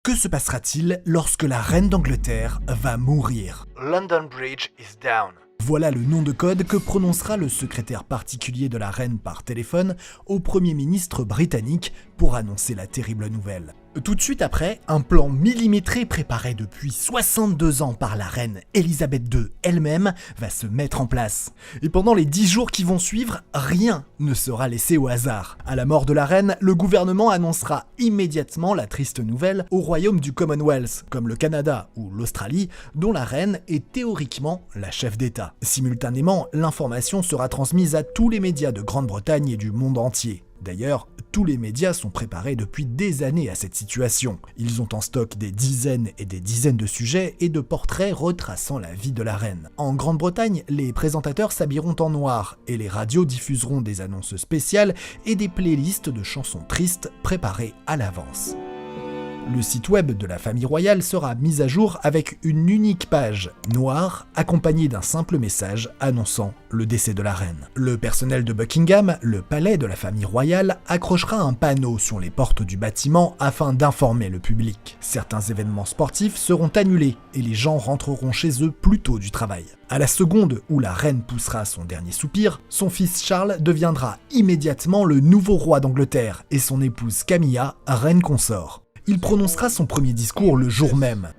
Que se passera-t-il lorsque la reine d'Angleterre va mourir? London Bridge is down. Voilà le nom de code que prononcera le secrétaire particulier de la reine par téléphone au Premier ministre britannique pour annoncer la terrible nouvelle. Tout de suite après, un plan millimétré préparé depuis 62 ans par la reine Elisabeth II elle-même va se mettre en place. Et pendant les 10 jours qui vont suivre, rien ne sera laissé au hasard. À la mort de la reine, le gouvernement annoncera immédiatement la triste nouvelle au royaume du Commonwealth, comme le Canada ou l'Australie, dont la reine est théoriquement la chef d'État. Simultanément, l'information sera transmise à tous les médias de Grande-Bretagne et du monde entier. D'ailleurs, tous les médias sont préparés depuis des années à cette situation. Ils ont en stock des dizaines et des dizaines de sujets et de portraits retraçant la vie de la reine. En Grande-Bretagne, les présentateurs s'habilleront en noir et les radios diffuseront des annonces spéciales et des playlists de chansons tristes préparées à l'avance. Le site web de la famille royale sera mis à jour avec une unique page noire accompagnée d'un simple message annonçant le décès de la reine. Le personnel de Buckingham, le palais de la famille royale, accrochera un panneau sur les portes du bâtiment afin d'informer le public. Certains événements sportifs seront annulés et les gens rentreront chez eux plus tôt du travail. À la seconde où la reine poussera son dernier soupir, son fils Charles deviendra immédiatement le nouveau roi d'Angleterre et son épouse Camilla, reine consort. Il prononcera son premier discours le jour même.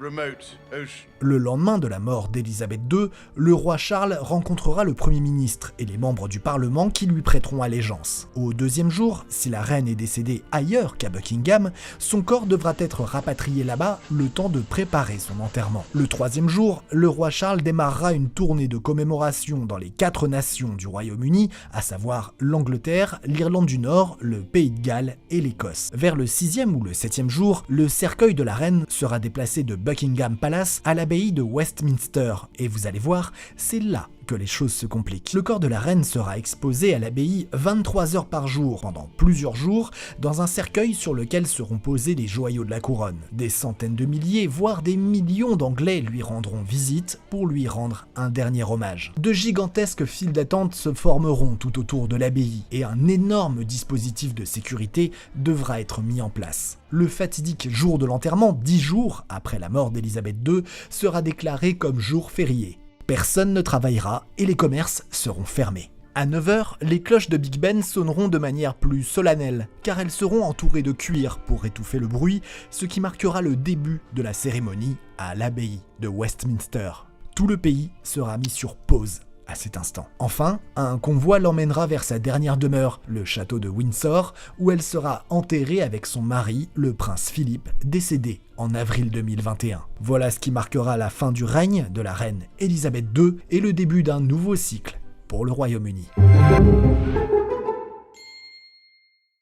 Le lendemain de la mort d'Elisabeth II, le roi Charles rencontrera le Premier ministre et les membres du Parlement qui lui prêteront allégeance. Au deuxième jour, si la reine est décédée ailleurs qu'à Buckingham, son corps devra être rapatrié là-bas le temps de préparer son enterrement. Le troisième jour, le roi Charles démarrera une tournée de commémoration dans les 4 nations du Royaume-Uni, à savoir l'Angleterre, l'Irlande du Nord, le Pays de Galles et l'Écosse. Vers le 6e ou le 7e jour, le cercueil de la reine sera déplacé de Buckingham Palace à l'abbaye de Westminster, et vous allez voir, c'est là que les choses se compliquent. Le corps de la reine sera exposé à l'abbaye 23 heures par jour, pendant plusieurs jours, dans un cercueil sur lequel seront posés les joyaux de la couronne. Des centaines de milliers, voire des millions d'Anglais lui rendront visite pour lui rendre un dernier hommage. De gigantesques files d'attente se formeront tout autour de l'abbaye, et un énorme dispositif de sécurité devra être mis en place. Le fatidique jour de l'enterrement, 10 jours après la mort d'Elisabeth II, sera déclaré comme jour férié. Personne ne travaillera et les commerces seront fermés. À 9h, les cloches de Big Ben sonneront de manière plus solennelle, car elles seront entourées de cuir pour étouffer le bruit, ce qui marquera le début de la cérémonie à l'abbaye de Westminster. Tout le pays sera mis sur pause à cet instant. Enfin, un convoi l'emmènera vers sa dernière demeure, le château de Windsor, où elle sera enterrée avec son mari, le prince Philippe, décédé en avril 2021. Voilà ce qui marquera la fin du règne de la reine Elisabeth II et le début d'un nouveau cycle pour le Royaume-Uni.